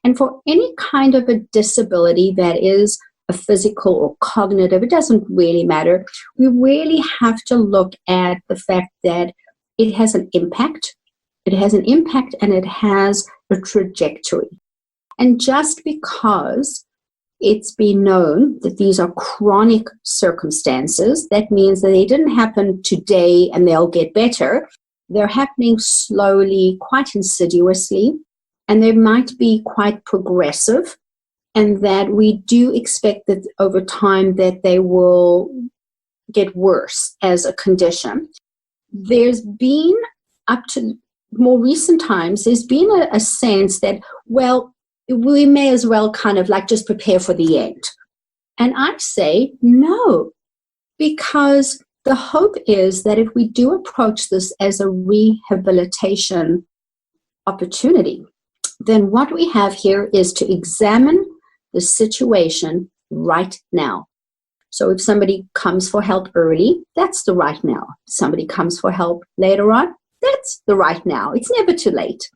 Speaker 4: And for any kind of a disability that is a physical or cognitive, it doesn't really matter. We really have to look at the fact that it has an impact. It has an impact and it has a trajectory. And just because it's been known that these are chronic circumstances, that means that they didn't happen today and they'll get better. They're happening slowly, quite insidiously, and they might be quite progressive, and that we do expect that over time that they will get worse as a condition. There's been, up to more recent times, there's been a sense that, well, we may as well kind of like just prepare for the end. And I say no, because the hope is that if we do approach this as a rehabilitation opportunity, then what we have here is to examine the situation right now. So if somebody comes for help early, that's the right now. If somebody comes for help later on, that's the right now. It's never too late.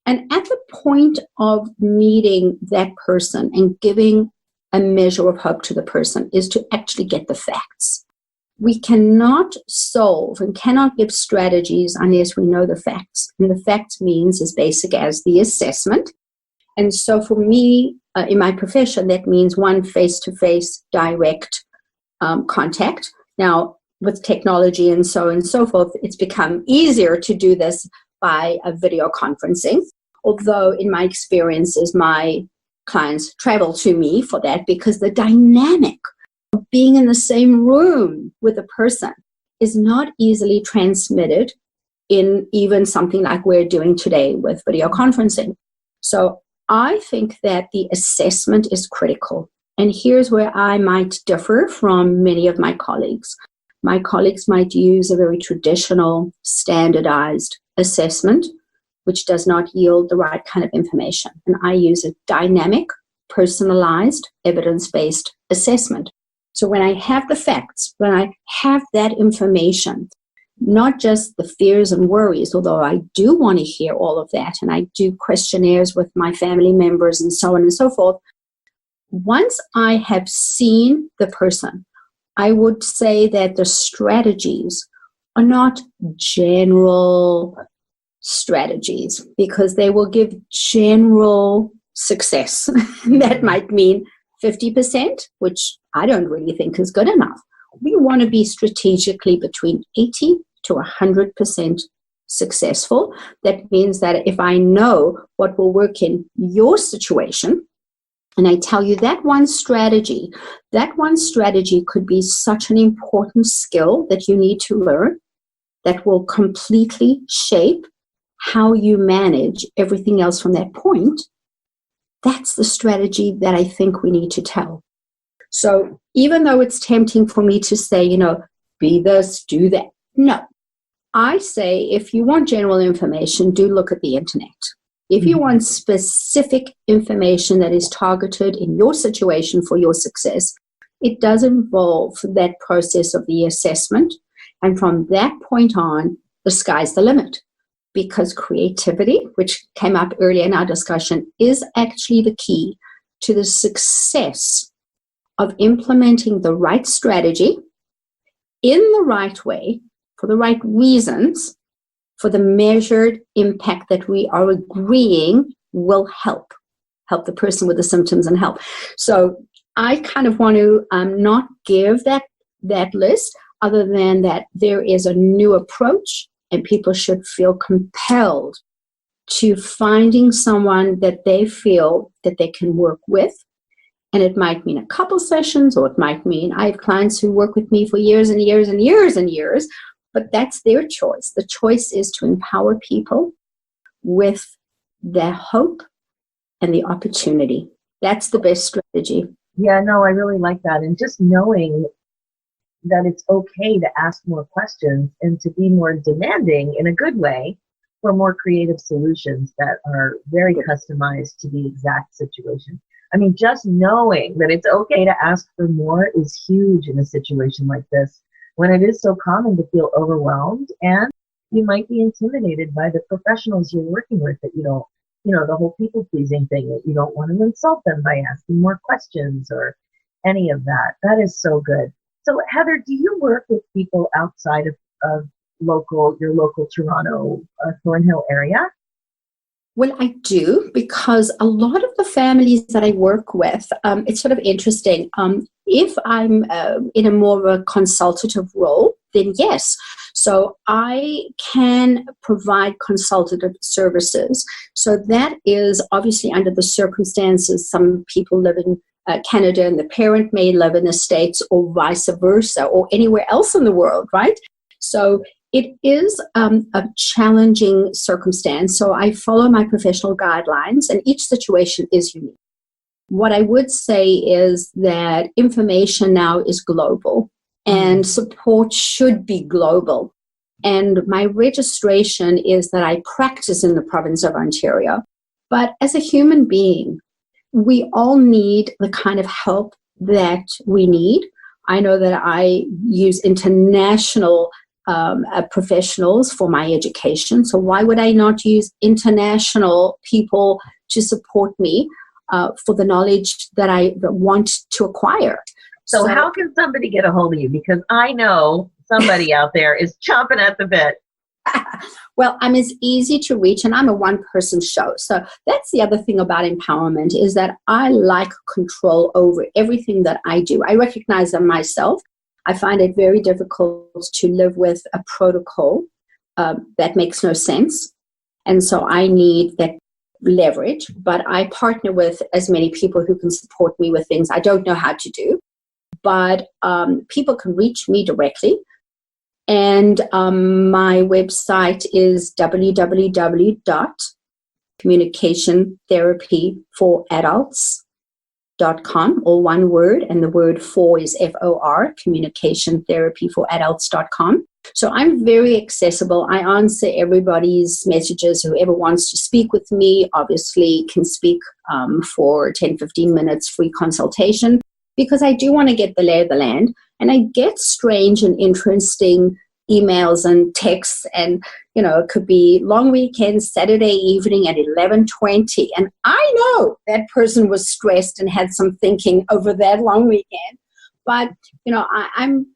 Speaker 4: And at the point of meeting that person and giving a measure of hope to the person is to actually get the facts. We cannot solve and cannot give strategies unless we know the facts. And the facts means as basic as the assessment. And so for me, in my profession, that means one face-to-face direct contact. Now, with technology and so on and so forth, it's become easier to do this by a video conferencing. Although in my experiences, my clients travel to me for that because the dynamic of being in the same room with a person is not easily transmitted in even something like we're doing today with video conferencing. So I think that the assessment is critical. And here's where I might differ from many of my colleagues. My colleagues might use a very traditional, standardized assessment, which does not yield the right kind of information. And I use a dynamic, personalized, evidence-based assessment. So when I have the facts, when I have that information, not just the fears and worries, although I do want to hear all of that, and I do questionnaires with my family members and so on and so forth. Once I have seen the person, I would say that the strategies are not general strategies because they will give general success. That might mean 50%, which I don't really think is good enough. We want to be strategically between 80 to 100% successful. That means that if I know what will work in your situation, and I tell you that one strategy could be such an important skill that you need to learn that will completely shape how you manage everything else from that point. That's the strategy that I think we need to tell. So even though it's tempting for me to say, be this, do that. No, I say if you want general information, do look at the internet. If you want specific information that is targeted in your situation for your success, it does involve that process of the assessment. And from that point on, the sky's the limit. Because creativity, which came up earlier in our discussion, is actually the key to the success of implementing the right strategy in the right way, for the right reasons, for the measured impact that we are agreeing will help the person with the symptoms and help. So I kind of want to not give that list, other than that there is a new approach and people should feel compelled to finding someone that they feel that they can work with. And it might mean a couple sessions, or it might mean I have clients who work with me for years and years and years and years, but that's their choice. The choice is to empower people with their hope and the opportunity. That's the best strategy.
Speaker 3: Yeah, no, I really like that. And just knowing that it's okay to ask more questions and to be more demanding in a good way for more creative solutions that are very customized to the exact situation. I mean, just knowing that it's okay to ask for more is huge in a situation like this, when it is so common to feel overwhelmed and you might be intimidated by the professionals you're working with, that you don't, the whole people-pleasing thing, that you don't want to insult them by asking more questions or any of that. That is so good. So Heather, do you work with people outside of your local Toronto, Thornhill area?
Speaker 4: Well, I do, because a lot of the families that I work with, it's sort of interesting. If I'm in a more of a consultative role, then yes. So I can provide consultative services. So that is obviously under the circumstances. Some people live in Canada and the parent may live in the States, or vice versa, or anywhere else in the world, right? So It is a challenging circumstance, so I follow my professional guidelines, and each situation is unique. What I would say is that information now is global, and support should be global. And my registration is that I practice in the province of Ontario. But as a human being, we all need the kind of help that we need. I know that I use international professionals for my education. So why would I not use international people to support me for the knowledge that I want to acquire?
Speaker 3: So how can somebody get a hold of you? Because I know somebody out there is chomping at the bit.
Speaker 4: Well, I'm as easy to reach, and I'm a one-person show. So that's the other thing about empowerment, is that I like control over everything that I do. I recognize that myself. I find it very difficult to live with a protocol that makes no sense. And so I need that leverage, but I partner with as many people who can support me with things I don't know how to do. But people can reach me directly. And my website is www.communicationtherapyforadults.com, all one word, and the word for is FOR, communicationtherapyforadults.com. So I'm very accessible. I answer everybody's messages. Whoever wants to speak with me obviously can speak for 10, 15 minutes free consultation, because I do want to get the lay of the land. And I get strange and interesting emails and texts, and, you know, it could be long weekend, Saturday evening at 11:20. And I know that person was stressed and had some thinking over that long weekend. But, you know, I'm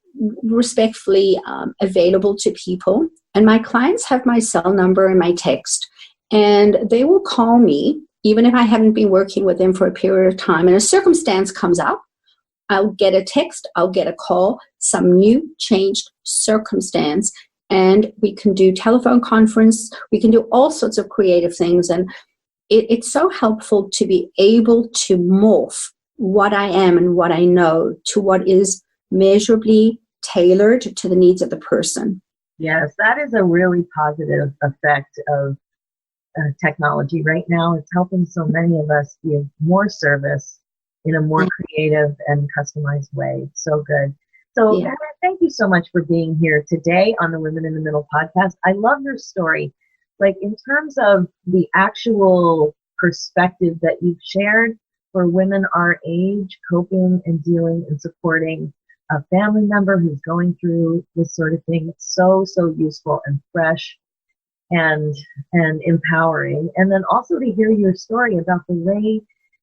Speaker 4: respectfully available to people. And my clients have my cell number and my text. And they will call me, even if I haven't been working with them for a period of time, and a circumstance comes up. I'll get a text, I'll get a call, some new changed circumstance, and we can do telephone conference. We can do all sorts of creative things. And it's so helpful to be able to morph what I am and what I know to what is measurably tailored to the needs of the person.
Speaker 3: Yes, that is a really positive effect of technology right now. It's helping so many of us give more service in a more creative and customized way. So good. So Heather, thank you so much for being here today on the Women in the Middle podcast. I love your story. Like, in terms of the actual perspective that you've shared for women our age, coping and dealing and supporting a family member who's going through this sort of thing. It's so, so useful and fresh and empowering. And then also to hear your story about the way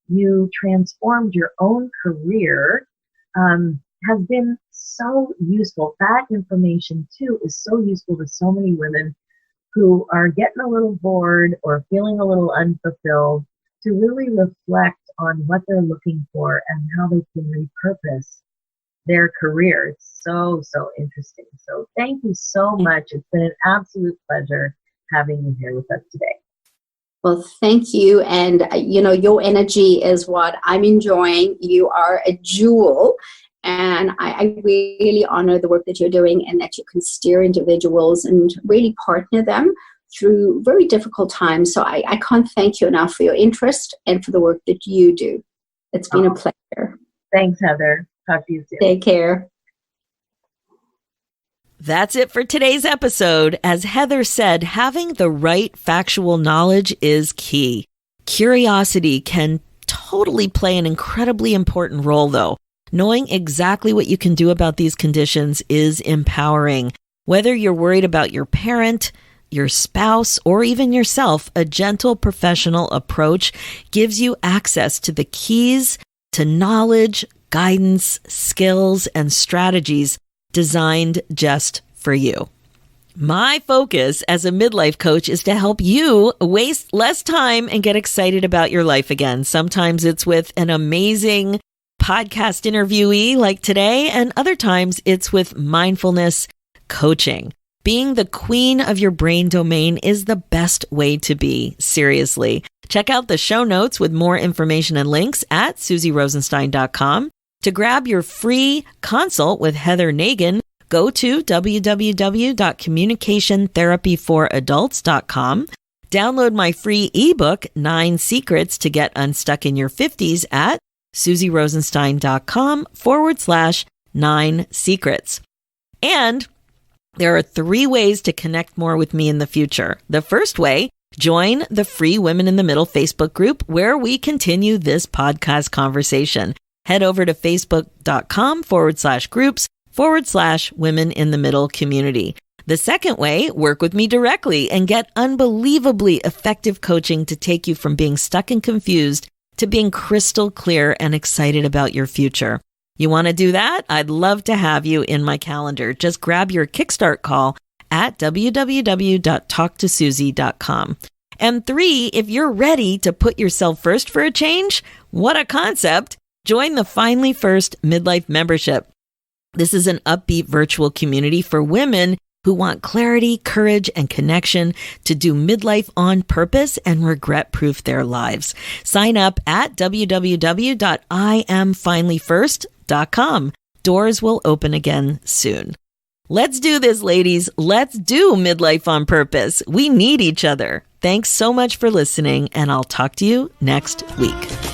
Speaker 3: you transformed your own career has been so useful. That information, too, is so useful to so many women who are getting a little bored or feeling a little unfulfilled, to really reflect on what they're looking for and how they can repurpose their career. It's so, so interesting. So thank you so much. It's been an absolute pleasure having you here with us today.
Speaker 4: Well, thank you. And, you know, your energy is what I'm enjoying. You are a jewel. And I really honor the work that you're doing, and that you can steer individuals and really partner them through very difficult times. So I can't thank you enough for your interest and for the work that you do. It's been a pleasure.
Speaker 3: Thanks, Heather. Talk to you soon.
Speaker 4: Take care.
Speaker 2: That's it for today's episode. As Heather said, having the right factual knowledge is key. Curiosity can totally play an incredibly important role, though. Knowing exactly what you can do about these conditions is empowering. Whether you're worried about your parent, your spouse, or even yourself, a gentle professional approach gives you access to the keys to knowledge, guidance, skills, and strategies designed just for you. My focus as a midlife coach is to help you waste less time and get excited about your life again. Sometimes it's with an amazing podcast interviewee like today, and other times it's with mindfulness coaching. Being the queen of your brain domain is the best way to be, seriously. Check out the show notes with more information and links at SusieRosenstein.com. To grab your free consult with Heather Negin, go to www.communicationtherapyforadults.com. Download my free ebook, 9 Secrets to Get Unstuck in Your 50s at SusieRosenstein.com/9 secrets. And there are 3 ways to connect more with me in the future. The first way, join the free Women in the Middle Facebook group where we continue this podcast conversation. Head over to facebook.com/groups/Women in the Middle community. The second way, work with me directly and get unbelievably effective coaching to take you from being stuck and confused to being crystal clear and excited about your future. You want to do that? I'd love to have you in my calendar. Just grab your Kickstart call at www.talktosusie.com. And 3, if you're ready to put yourself first for a change, what a concept! Join the Finally First Midlife membership. This is an upbeat virtual community for women who want clarity, courage, and connection to do midlife on purpose and regret-proof their lives. Sign up at www.IamFinallyFirst.com. Doors will open again soon. Let's do this, ladies. Let's do midlife on purpose. We need each other. Thanks so much for listening, and I'll talk to you next week.